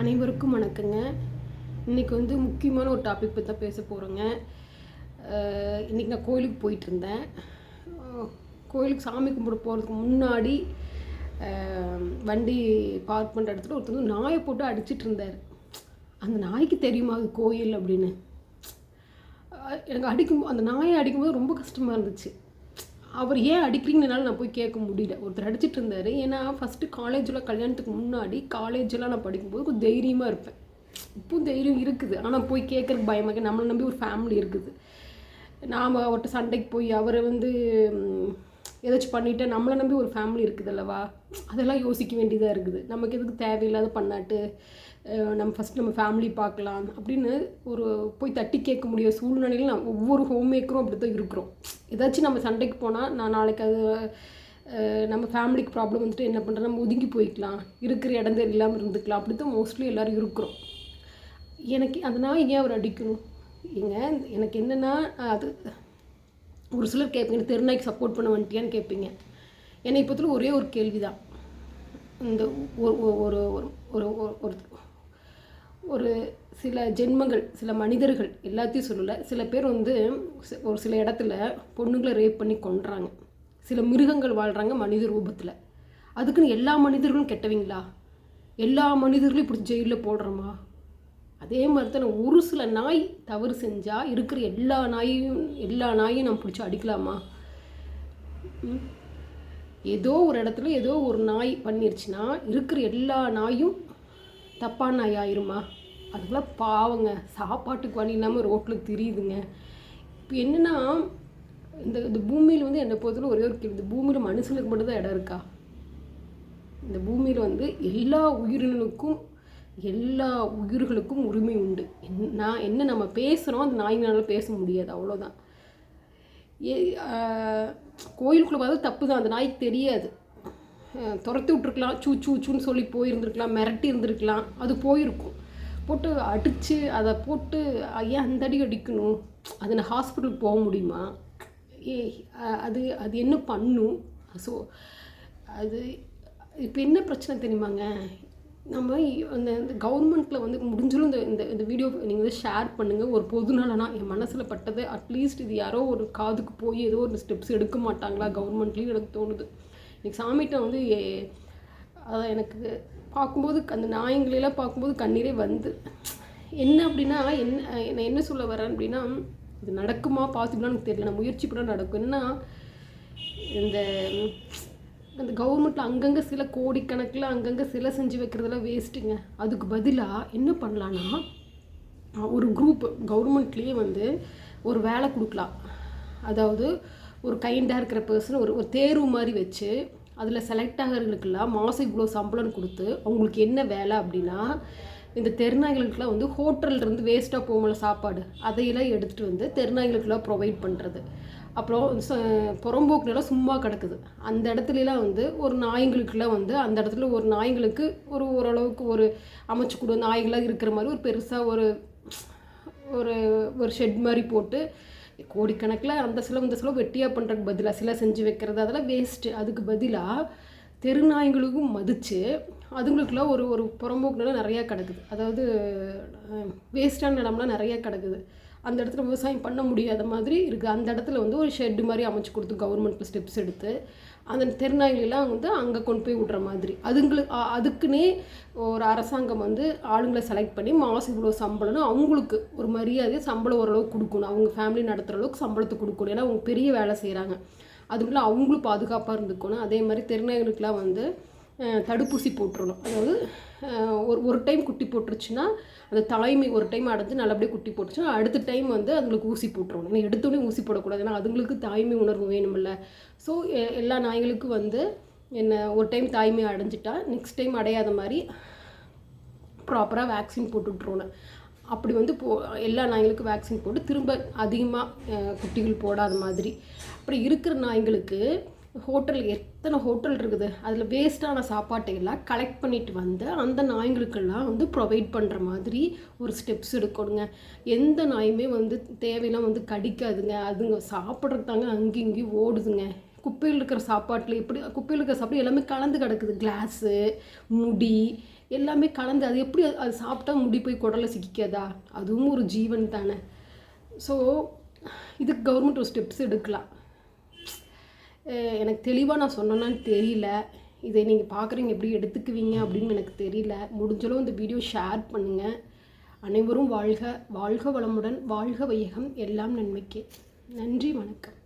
அனைவருக்கும் வணக்கங்க. இன்றைக்கி வந்து முக்கியமான ஒரு டாபிக் பற்றி தான் பேச போகிறோங்க. இன்றைக்கி நான் கோயிலுக்கு போயிட்டுருந்தேன். கோயிலுக்கு சாமி கும்பிட போகிறதுக்கு முன்னாடி வண்டி பார்க் பண்ணுற இடத்துல ஒருத்தர் வந்து நாயை போட்டு அடிச்சிட்டு இருந்தார். அந்த நாய்க்கு தெரியுமா அது கோயில் அப்படின்னு? எனக்கு அந்த நாயை அடிக்கும்போது ரொம்ப கஷ்டமாக இருந்துச்சு. அவர் ஏன் அடிக்கிறீங்கனால நான் போய் கேட்க முடியல. ஒருத்தர் அடிச்சிட்டு இருந்தார். ஏன்னா ஃபஸ்ட்டு காலேஜில் கல்யாணத்துக்கு முன்னாடி காலேஜெலாம் நான் படிக்கும்போது கொஞ்சம் தைரியமாக இருப்பேன். இப்போவும் தைரியம் இருக்குது, ஆனால் போய் கேட்குறதுக்கு பயமாக இருக்குது. நம்மளை நம்பி ஒரு ஃபேமிலி இருக்குது. நாம் அவர்கிட்ட சண்டைக்கு போய் அவரை வந்து ஏதாச்சும் பண்ணிவிட்டு நம்மளை நம்பி ஒரு ஃபேமிலி இருக்குது அல்லவா, அதெல்லாம் யோசிக்க வேண்டியதாக இருக்குது. நமக்கு எதுக்கு தேவையில்லாத பண்ணாட்டு நம்ம ஃபேமிலி பார்க்கலாம் அப்படின்னு ஒரு போய் தட்டி கேட்க முடிய சூழ்நிலையில் ஒவ்வொரு ஹோம் மேக்கரும் அப்படி தான் இருக்கிறோம். ஏதாச்சும் நம்ம சண்டைக்கு போனால் நான் நாளைக்கு அது நம்ம ஃபேமிலிக்கு ப்ராப்ளம் வந்துட்டு என்ன பண்ணுறோம், நம்ம ஒதுங்கி போய்க்கலாம், இருக்கிற இடம் இல்லாமல் இருந்துக்கலாம், அப்படி தான் மோஸ்ட்லி எல்லோரும் இருக்கிறோம். எனக்கு அந்த நாய் ஏன் அவர் அடிக்கணும்? எனக்கு என்னென்னா, அது ஒரு சிலர் கேட்பீங்க, தெருநாய்க்கு சப்போர்ட் பண்ண வந்துட்டியான்னு கேட்பீங்க. என்னை இப்போத்துல ஒரே ஒரு கேள்வி தான். இந்த ஒரு ஒரு ஒரு ஒரு சில ஜென்மங்கள், சில மனிதர்கள், எல்லாத்தையும் சொல்லலை, சில பேர் வந்து ஒரு சில இடத்துல பொண்ணுங்களை ரேப் பண்ணி கொன்றாங்க. சில மிருகங்கள் வாழ்கிறாங்க மனித ரூபத்தில். அதுக்குன்னு எல்லா மனிதர்களும் கெட்டவங்களா? எல்லா மனிதர்களும் இப்படி ஜெயிலில் போடுறோமா? அதே மாதிரி தான் ஒரு சில நாய் தவறு செஞ்சால் இருக்கிற எல்லா நாயையும் நம்ம பிடிச்சி அடிக்கலாமா? ஏதோ ஒரு இடத்துல ஏதோ ஒரு நாய் பண்ணிருச்சுன்னா இருக்கிற எல்லா நாயும் தப்பான நாய் ஆயிருமா? அதுக்கெல்லாம் பாவங்க, சாப்பாட்டுக்கு வழி இல்லாமல் ரோட்டில் திரியுதுங்க. இப்போ என்னென்னா, இந்த பூமியில் வந்து என்னை பொறுத்தவரை ஒரே ஒரு கேள்வி, இந்த பூமியில் மனுஷனுக்கு மட்டும்தான் இடம் இருக்கா? இந்த பூமியில் வந்து எல்லா உயிர்களுக்கும் உரிமை உண்டு. நம்ம பேசுகிறோம், அந்த நாய்ங்களால பேச முடியாது, அவ்வளோதான். கோயிலுக்குள்ளே பார்த்தா தப்பு தான், அந்த நாய்க்கு தெரியாது. துரத்தி விட்ருக்கலாம், சூன்னு சொல்லி போயிருந்துருக்கலாம், மிரட்டி இருந்திருக்கலாம், அது போயிருக்கும். போட்டு அடித்து அதை போட்டு ஏன் அந்த அடி அடிக்கணும்? அது நான் ஹாஸ்பிட்டலுக்கு போக முடியுமா? அது என்ன பண்ணும்? ஸோ அது இப்போ என்ன பிரச்சனை தெரியுமாங்க? நம்ம இந்த கவர்மெண்ட்டில் வந்து முடிஞ்சாலும் இந்த வீடியோ நீங்கள் வந்து ஷேர் பண்ணுங்கள். ஒரு பொதுநலனா என் மனசில் பட்டது, அட்லீஸ்ட் இது யாரோ ஒரு காதுக்கு போய் ஏதோ ஒரு ஸ்டெப்ஸ் எடுக்க மாட்டாங்களா கவர்மெண்ட்லேயும் எனக்கு தோணுது. இன்றைக்கி சாமிகிட்ட வந்து அதான் எனக்கு பார்க்கும்போது அந்த நாய்களெல்லாம் பார்க்கும்போது கண்ணீரே வந்து என்ன அப்படின்னா, நான் என்ன சொல்ல வரேன் அப்படின்னா, இது நடக்குமா பாசிபிளாக எனக்கு தெரியல, நான் முயற்சி கூட நடக்கும். என்னன்னா, இந்த கவர்மெண்ட்டில் அங்கங்கே சில கோடிக்கணக்கில் அங்கங்கே சிலை செஞ்சு வைக்கிறதெல்லாம் வேஸ்ட்டுங்க. அதுக்கு பதிலாக என்ன பண்ணலான்னா, ஒரு குரூப் கவர்மெண்ட்லேயே வந்து ஒரு வேலை கொடுக்கலாம். அதாவது ஒரு கைண்டாக இருக்கிற பர்சன் ஒரு தேர்வு மாதிரி வச்சு அதில் செலக்ட் ஆகிறவங்களுக்கெல்லாம் மாதம் இவ்வளோ சம்பளம் கொடுத்து அவங்களுக்கு என்ன வேலை அப்படின்னா, இந்த தெருநாய்களுக்கெல்லாம் வந்து ஹோட்டல்லேருந்து வேஸ்ட்டாக போகல சாப்பாடு, அதையெல்லாம் எடுத்துகிட்டு வந்து தெருநாய்களுக்கெல்லாம் ப்ரொவைட் பண்ணுறது. அப்புறம் புறம்போக்குலாம் சும்மா கிடக்குது, அந்த இடத்துலலாம் வந்து ஒரு நாய்களுக்கெல்லாம் வந்து அந்த இடத்துல ஒரு நாய்களுக்கு ஓரளவுக்கு ஒரு அமைச்சு கொடு, நாய்களாக இருக்கிற மாதிரி ஒரு பெருசாக ஒரு ஷெட் மாதிரி போட்டு கோடிக்கணக்கில் அந்த செலவு இந்த செலவு வெட்டியாக பண்ணுறதுக்கு பதிலாக சிலை செஞ்சு வைக்கிறது அதெல்லாம் வேஸ்ட்டு. அதுக்கு பதிலாக தெருநாய்களுக்கும் மதித்து அதுங்களுக்குலாம் ஒரு புறம்போக்குலாம் நிறையா கிடக்குது. அதாவது வேஸ்ட்டான இடம்லாம் நிறையா கிடக்குது. அந்த இடத்துல விவசாயம் பண்ண முடியாத மாதிரி இருக்குது. அந்த இடத்துல வந்து ஒரு ஷெட்டு மாதிரி அமைச்சு கொடுத்து கவர்மெண்ட்டில் ஸ்டெப்ஸ் எடுத்து அந்த தெருநாய்களெல்லாம் வந்து அங்கே கொண்டு போய் விட்ற மாதிரி அதுக்குன்னே ஒரு அரசாங்கம் வந்து ஆளுங்களை செலக்ட் பண்ணி மாதம் இவ்வளோ சம்பளம்னு அவங்களுக்கு ஒரு மரியாதையை சம்பளம் ஓரளவுக்கு கொடுக்கணும். அவங்க ஃபேமிலி நடத்துகிற அளவுக்கு சம்பளத்தை கொடுக்கணும். ஏன்னா அவங்க பெரிய வேலை செய்கிறாங்க, அதுக்குள்ளே அவங்களும் பாதுகாப்பாக இருந்துக்கணும். அதே மாதிரி தெருநாய்களுக்கெலாம் வந்து தடுப்பூசி போட்டுடணும். அதாவது ஒரு டைம் குட்டி போட்டுருச்சுன்னா அந்த தாய்மை ஒரு டைம் அடைஞ்சு நல்லபடியாக குட்டி போட்டுச்சுன்னா அடுத்த டைம் வந்து அதுங்களுக்கு ஊசி போட்டுருணும். ஏன்னா எடுத்தோடனே ஊசி போடக்கூடாது, ஏன்னா அதுங்களுக்கு தாய்மை உணர்வு வேணுமில்ல. ஸோ எல்லா நாய்களுக்கும் வந்து ஒரு டைம் தாய்மை அடைஞ்சிட்டா நெக்ஸ்ட் டைம் அடையாத மாதிரி ப்ராப்பராக வேக்சின் போட்டு விட்ருவோம். அப்படி வந்து எல்லா நாய்களுக்கும் வேக்சின் போட்டு திரும்ப அதிகமாக குட்டிகள் போடாத மாதிரி. அப்படி இருக்கிற நாய்களுக்கு எத்தனை ஹோட்டல் இருக்குது, அதில் வேஸ்ட்டான சாப்பாட்டையெல்லாம் கலெக்ட் பண்ணிட்டு வந்து அந்த நாய்களுக்கெல்லாம் வந்து ப்ரொவைட் பண்ணுற மாதிரி ஒரு ஸ்டெப்ஸ் எடுக்கணுங்க. எந்த நாயுமே வந்து தேவையெல்லாம் வந்து கடிக்காதுங்க, அதுங்க சாப்பிட்றதுக்கு தாங்க அங்கேயும் இங்கேயும் ஓடுதுங்க. குப்பையில் இருக்கிற சாப்பாட்டில் குப்பையில் இருக்கிற சாப்பாடு எல்லாமே கலந்து கிடக்குது. கிளாஸு, முடி, எல்லாமே கலந்து அது எப்படி அது சாப்பிட்டா முடி போய் குடலை சிக்காதா? அதுவும் ஒரு ஜீவன் தானே. ஸோ இதுக்கு கவர்மெண்ட் ஒரு ஸ்டெப்ஸ் எடுக்கலாம். எனக்கு தெளிவாக நான் சொன்னேன்னான்னு தெரியல. இதை நீங்கள் பார்க்குறீங்க எப்படி எடுத்துக்குவீங்க அப்படின்னு எனக்கு தெரியல. முடிஞ்சளவு இந்த வீடியோ ஷேர் பண்ணுங்கள். அனைவரும் வாழ்க, வாழ்க வளமுடன், வாழ்க வையகம், எல்லாம் நன்மைக்கே. நன்றி, வணக்கம்.